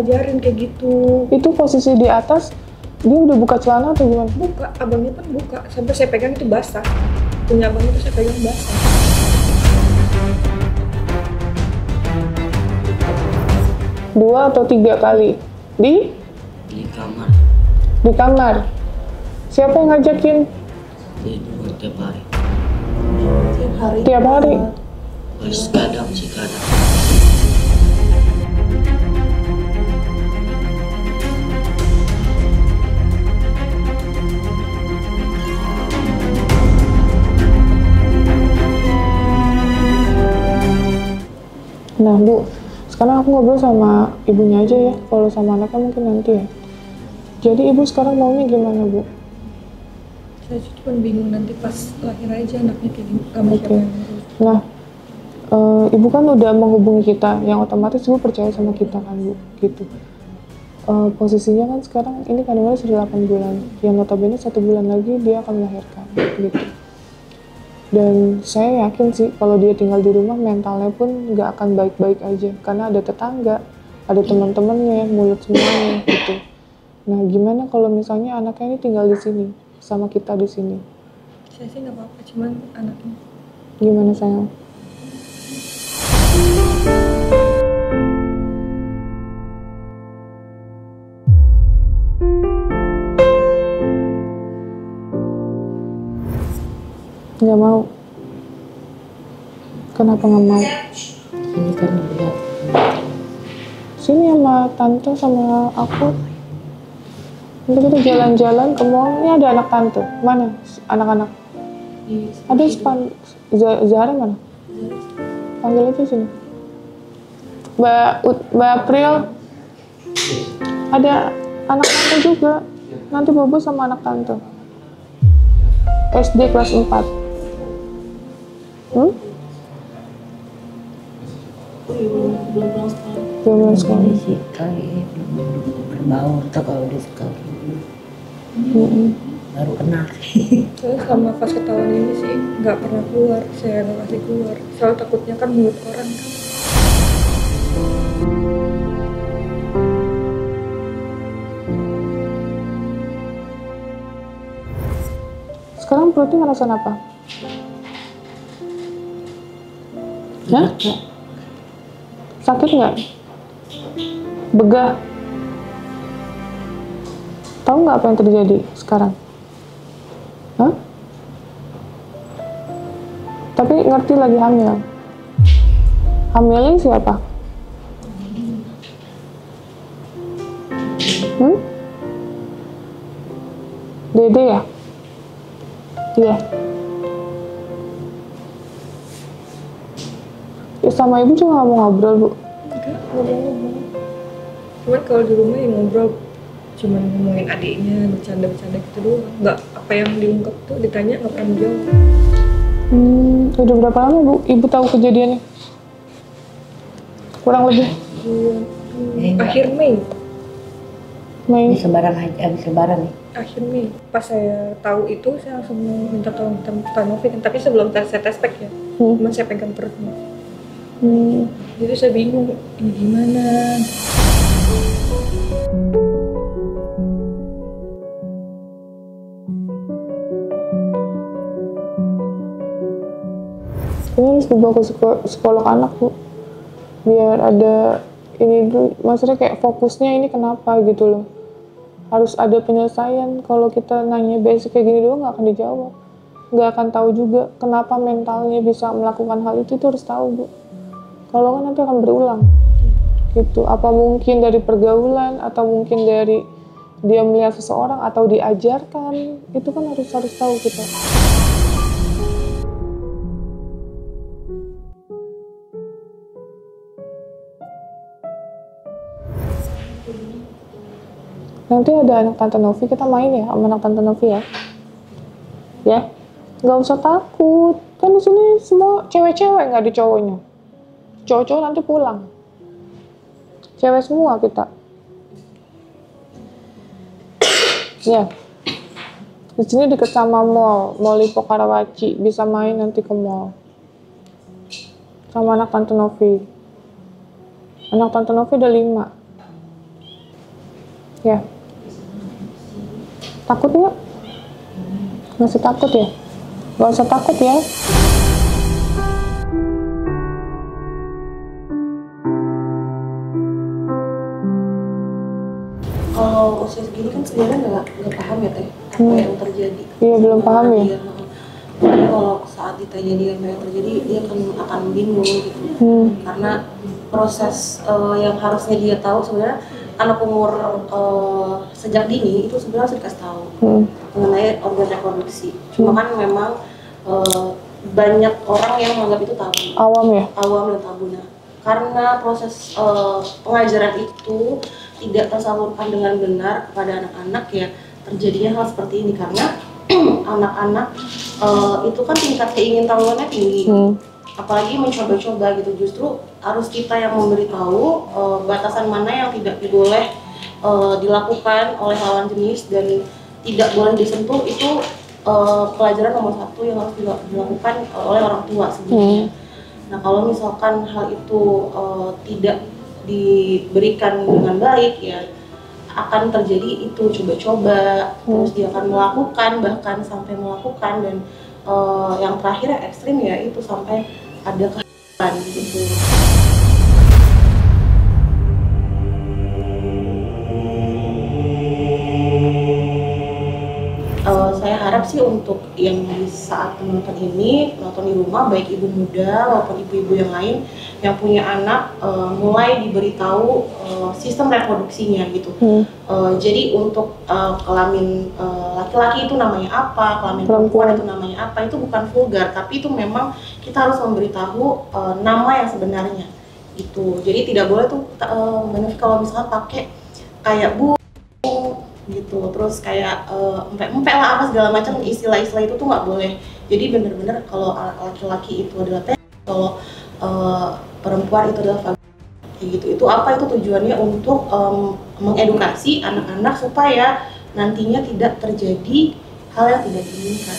ngajarin kayak gitu. Itu posisi di atas, dia udah buka celana atau gimana? Buka, abangnya pun buka. Sampai saya pegang itu basah. Punya abang itu saya pegang basah. Dua atau tiga kali? Di kamar. Di kamar. Siapa yang ngajakin? Itu tiap hari. Tiap hari? Kadang sih kadang. Nah Bu, sekarang aku ngobrol sama ibunya aja ya, kalau sama anaknya mungkin nanti ya. Jadi ibu sekarang maunya gimana Bu? Saya cuma bingung nanti pas lahir aja anaknya kayak gini. Kamu siapa yang ngurus? Nah, ibu kan udah menghubungi kita, yang otomatis ibu percaya sama kita kan Bu, gitu. Posisinya kan sekarang ini kandungannya sudah 8 bulan, yang notabene 1 bulan lagi dia akan melahirkan, gitu. Dan saya yakin sih kalau dia tinggal di rumah mentalnya pun nggak akan baik-baik aja karena ada tetangga, ada teman-temannya, mulut semuanya gitu. Nah gimana kalau misalnya anaknya ini tinggal di sini sama kita di sini? Saya sih nggak apa-apa, cuman anaknya. Gimana sayang? Nggak mau. Kenapa nggak mau? Ini kan berat. Sini sama tante sama aku. Nanti kita jalan-jalan ke mall. Ini ada anak tante. Mana anak-anak? Ada Zahra mana? Panggil aja sini. Mbak April. Ada anak tante juga. Nanti bobo sama anak tante. SD kelas 4. Belum sekolah. Sih kali berbau atau kalau udah sekali baru kenal. Saya selama fase tahun ini sih nggak pernah keluar. Saya nggak kasih keluar. Soal takutnya kan mulut orang kan. Sekarang perutnya ngerasain apa? Hah? Sakit nggak? Begah? Tahu nggak apa yang terjadi sekarang? Hah? Tapi ngerti lagi hamil. Hamilnya siapa? Dede ya? Iya. Ya sama ibu juga nggak mau ngobrol Bu. Enggak mau ngomong. Cuman kalau di rumah yang ngobrol cuman ngomongin adiknya, bercanda-bercanda gitu doang. Nggak apa yang diungkap tuh ditanya nggak pernah menjawab. Udah berapa lama Bu ibu tahu kejadiannya? Kurang lebih? Akhir Mei. Mei. Habis lebaran nih. Akhir Mei. Pas saya tahu itu saya langsung minta tolong Tante Novi kan. Tapi sebelum saya tes pack ya. Cuman saya pegang perutnya. Jadi saya bingung ini gimana. Ini harus dibawa ke psikolog anak Bu, biar ada ini dulu, maksudnya kayak fokusnya ini kenapa gitu loh, harus ada penyelesaian. Kalau kita nanya basic kayak gini doang nggak akan dijawab, nggak akan tahu juga kenapa mentalnya bisa melakukan hal itu harus tahu Bu. Kalau kan nanti akan berulang gitu, apa mungkin dari pergaulan atau mungkin dari dia melihat seseorang atau diajarkan, itu kan harus tahu kita. Nanti ada anak Tante Novi, kita main ya sama anak Tante Novi ya. Ya, nggak usah takut. Kan di sini semua cewek-cewek, nggak ada cowoknya. Cowok-cowok nanti pulang. Cewek semua kita. Ya. Di sini deket sama mall Lipo Karawaci, bisa main nanti ke mall. Sama anak Tante Novi. Anak Tante Novi ada 5. Ya. Takut nggak? Masih takut ya? Gak usah takut ya. Kalau usia segini kan sebenarnya nggak paham ya teh apa yang terjadi. Iya, belum paham ya. Dia, tapi kalau saat ditanya dia apa yang terjadi, dia akan bingung gitu. Karena proses yang harusnya dia tahu sebenarnya anak umur sejak dini itu sebenarnya harus dikasih tahu mengenai organ reproduksi. Cuma kan memang banyak orang yang menganggap itu tabu. Awam ya? Awam dan tabu. Nah, karena proses pengajaran itu tidak tersalurkan dengan benar kepada anak-anak, ya terjadinya hal seperti ini. Karena anak-anak itu kan tingkat keingintahuannya tinggi, apalagi mencoba-coba gitu. Justru harus kita yang memberitahu batasan mana yang tidak boleh dilakukan oleh lawan jenis dan tidak boleh disentuh. Itu pelajaran nomor 1 yang harus dilakukan oleh orang tua sebelumnya. Nah, kalau misalkan hal itu tidak diberikan dengan baik, ya akan terjadi itu coba-coba, terus dia akan melakukan, bahkan sampai melakukan, dan yang terakhir ekstrim ya itu sampai ada kehamilan gitu. Saya harap sih untuk yang di saat menonton ini, menonton di rumah, baik ibu muda maupun ibu-ibu yang lain yang punya anak, mulai diberitahu sistem reproduksinya gitu. Jadi untuk kelamin laki-laki itu namanya apa, kelamin perempuan itu namanya apa, itu bukan vulgar, tapi itu memang kita harus memberitahu nama yang sebenarnya gitu. Jadi tidak boleh tuh kalau misalnya pakai kayak bu gitu, terus kayak empek-empek lah apa segala macam, istilah-istilah itu tuh nggak boleh. Jadi bener-bener kalau laki-laki itu adalah teh, kalau perempuan itu adalah vagina gitu. Itu apa, itu tujuannya untuk mengedukasi anak-anak supaya nantinya tidak terjadi hal yang tidak diinginkan.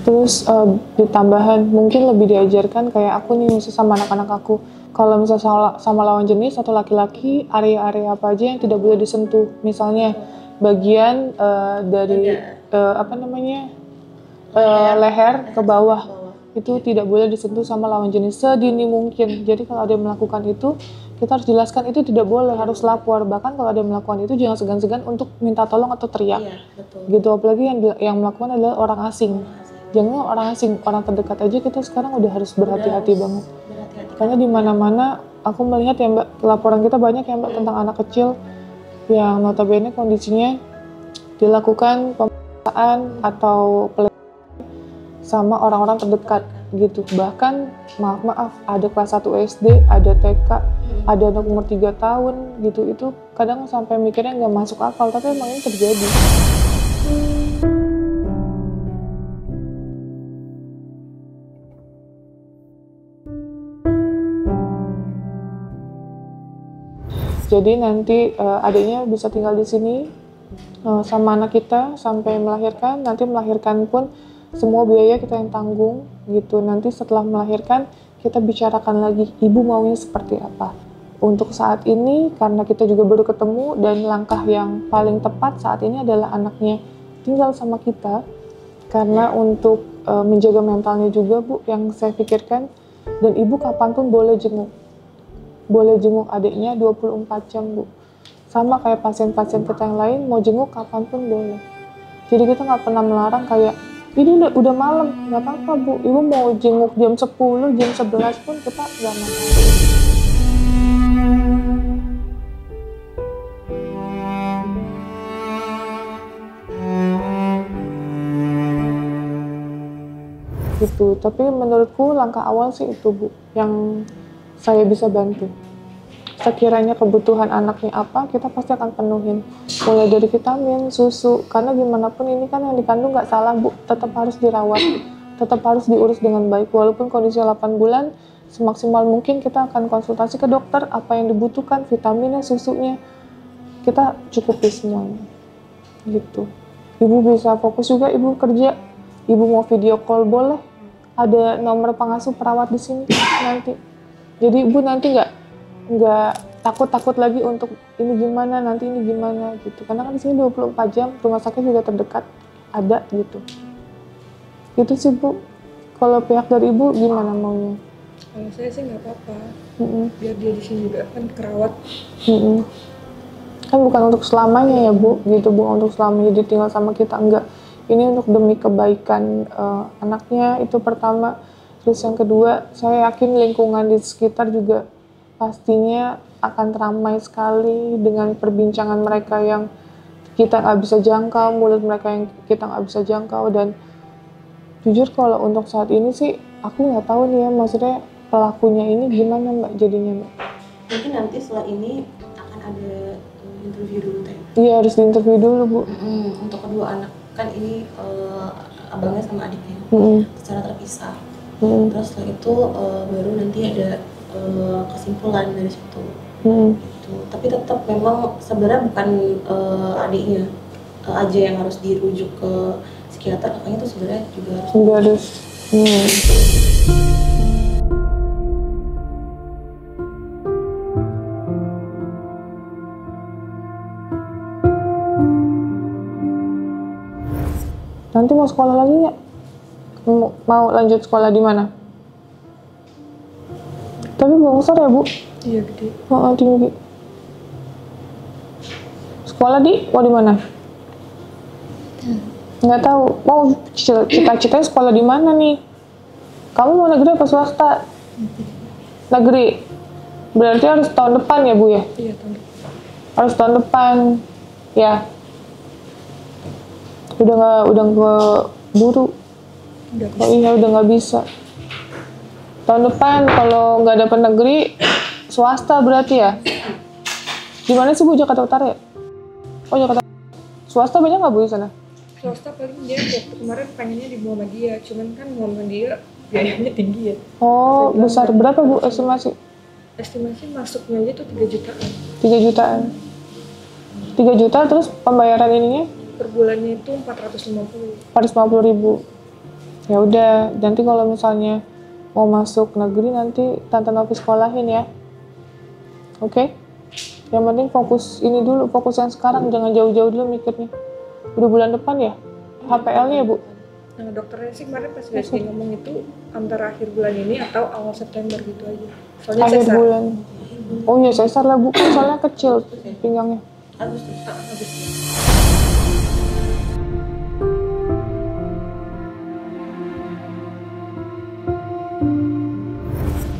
Terus ditambahan mungkin lebih diajarkan kayak aku nih misal sama anak-anak aku, kalau misalnya sama lawan jenis atau laki-laki, area-area apa aja yang tidak boleh disentuh, misalnya bagian dari leher ke bawah itu tidak boleh disentuh sama lawan jenis sedini mungkin. Jadi kalau ada yang melakukan itu, kita harus jelaskan itu tidak boleh, harus lapor. Bahkan kalau ada yang melakukan itu jangan segan-segan untuk minta tolong atau teriak. Iya, betul. Gitu, apalagi yang melakukan adalah orang asing. Jangan orang asing, orang terdekat aja kita sekarang udah harus berhati-hati banget. Karena di mana-mana aku melihat ya Mbak, laporan kita banyak ya Mbak tentang anak kecil yang notabene kondisinya dilakukan pemeriksaan atau pelecehan sama orang-orang terdekat gitu. Bahkan maaf ada kelas 1 SD, ada TK, ada anak umur 3 tahun gitu. Itu kadang sampai mikirnya nggak masuk akal, tapi emang ini terjadi. Jadi nanti adiknya bisa tinggal di sini sama anak kita sampai melahirkan. Nanti melahirkan pun semua biaya kita yang tanggung gitu. Nanti setelah melahirkan kita bicarakan lagi ibu maunya seperti apa. Untuk saat ini karena kita juga baru ketemu dan langkah yang paling tepat saat ini adalah anaknya tinggal sama kita. Karena untuk menjaga mentalnya juga Bu yang saya pikirkan, dan ibu kapanpun boleh jenguk. Boleh jenguk adiknya 24 jam Bu, sama kayak pasien-pasien kita yang lain, mau jenguk kapanpun boleh. Jadi kita nggak pernah melarang kayak ini udah malam, nggak apa-apa Bu, ibu mau jenguk jam 10, jam 11 pun kita nggak masalah. Gitu. Tapi menurutku langkah awal sih itu Bu yang saya bisa bantu. Sekiranya kebutuhan anaknya apa, kita pasti akan penuhin. Mulai dari vitamin, susu, karena gimana pun ini kan yang dikandung nggak salah Bu, tetap harus dirawat, tetap harus diurus dengan baik. Walaupun kondisi 8 bulan, semaksimal mungkin kita akan konsultasi ke dokter, apa yang dibutuhkan, vitaminnya, susunya, kita cukupi semuanya. Gitu. Ibu bisa fokus juga, ibu kerja, ibu mau video call boleh, ada nomor pengasuh perawat di sini nanti. Jadi ibu nanti nggak takut lagi untuk ini gimana nanti ini gimana gitu. Karena kan di sini 24 jam rumah sakit juga terdekat ada gitu. Gitu sih Bu. Kalau pihak dari ibu gimana maunya? Kalau saya sih nggak apa-apa. Mm-mm. Biar dia di sini juga kan kerawat. Mm-mm. Kan bukan untuk selamanya ya Bu, gitu bukan untuk selamanya dia tinggal sama kita, enggak. Ini untuk demi kebaikan anaknya itu pertama. Terus yang kedua, saya yakin lingkungan di sekitar juga pastinya akan ramai sekali dengan perbincangan mereka yang kita nggak bisa jangkau, mulut mereka yang kita nggak bisa jangkau. Dan jujur kalau untuk saat ini sih aku nggak tahu nih ya, maksudnya pelakunya ini gimana Mbak jadinya Mbak? Mungkin nanti setelah ini akan ada interview dulu Teh. Iya harus diinterview dulu Bu. Untuk kedua anak kan ini abangnya sama adiknya secara terpisah. Terus setelah itu baru nanti ada kesimpulan dari situ. Gitu. Tapi tetap memang sebenarnya bukan adiknya aja yang harus dirujuk ke psikiater, kakaknya tuh sebenarnya juga harus. Nanti mau sekolah lagi nggak? Mau lanjut sekolah di mana? Tapi bongsor ya Bu? Iya gede. Oh, tinggi. Sekolah mau di mana? Nggak tahu. Mau cita-citanya sekolah di mana nih? Kamu mau negeri apa swasta? Negeri. Berarti harus tahun depan ya Bu ya? Iya tahun depan. Harus tahun depan. Ya. Udah nggak buru. Oh iya udah nggak bisa. Tahun depan kalau nggak dapat negeri swasta berarti ya. Di mana sih Bu? Jakarta Utara ya? Oh Jakarta. Swasta banyak nggak Bu di sana? Swasta paling dia waktu kemarin pengennya di Muhammadiyah, cuman kan Muhammadiyah biayanya tinggi ya. Oh besar berapa Bu estimasi? Estimasi masuknya aja tuh 3 jutaan. 3 jutaan. 3 juta terus pembayaran ininya? Per bulannya itu 450. 450.000. Ya udah, nanti kalau misalnya mau masuk negeri nanti Tante Novi sekolahin ya. Oke? Yang penting fokus ini dulu, fokus yang sekarang, jangan jauh-jauh dulu mikirnya. Udah bulan depan ya? HPL-nya ya Bu? Nah dokternya sih kemarin pas dia ngomong itu antara akhir bulan ini atau awal September gitu aja. Soalnya Akhir sesar. bulan. Oh iya sesar lah Bu, kan soalnya kecil pinggangnya. Agustus.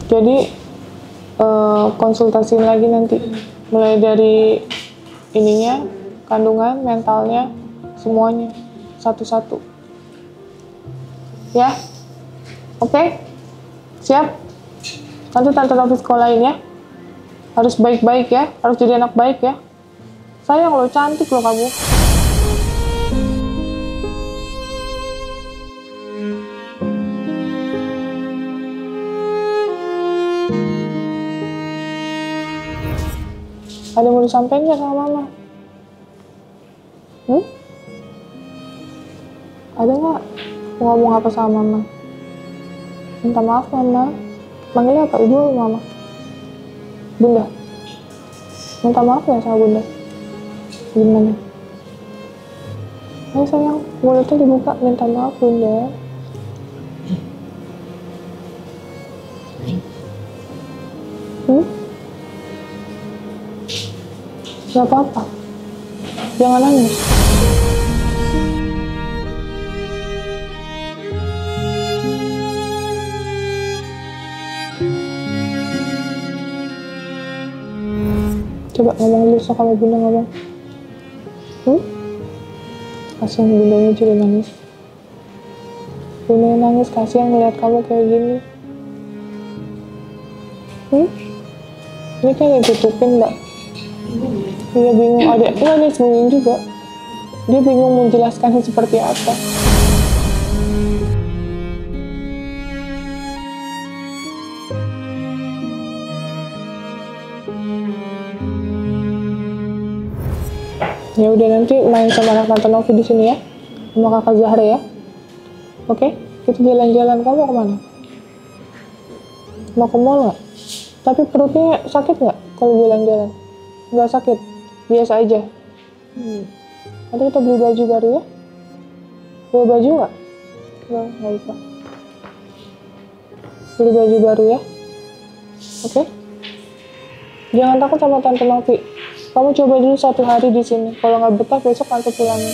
Jadi konsultasiin lagi nanti, mulai dari ininya, kandungan, mentalnya, semuanya satu-satu. Ya, oke, siap. Nanti Tante Novi sekolahin ya. Harus baik-baik ya, harus jadi anak baik ya. Sayang lo, cantik lo kamu. Ada mau disampaikan nggak sama Mama? Ada nggak? Mau ngomong apa sama Mama? Minta maaf Mama. Manggilnya apa? Ibu atau Mama? Bunda? Minta maaf nggak sama Bunda? Gimana? Ayo sayang, mulutnya dibuka. Minta maaf Bunda. Gak apa-apa. Jangan nangis. Coba ngomong dulu sama Bunda ngomong. Kasihan Bundanya juga nangis. Bundanya nangis, kasihan ngeliat kamu kayak gini. Ini kan ditutupin Mbak. Iya bingung, ada sembunyiin juga. Dia bingung menjelaskannya seperti apa. Ya udah nanti main sama anak Tante Novi di sini ya, sama Kakak Zahra ya. Oke? Kita jalan-jalan, kamu mau kemana? Mau ke mall nggak? Tapi perutnya sakit nggak kalau jalan-jalan? Nggak sakit, biasa aja. Nanti kita beli baju baru ya. Bawa baju nggak? Nggak usah. Beli baju baru ya. Oke? Jangan takut sama Tante Novi. Kamu coba dulu 1 hari di sini. Kalau nggak betah besok tante pulangin.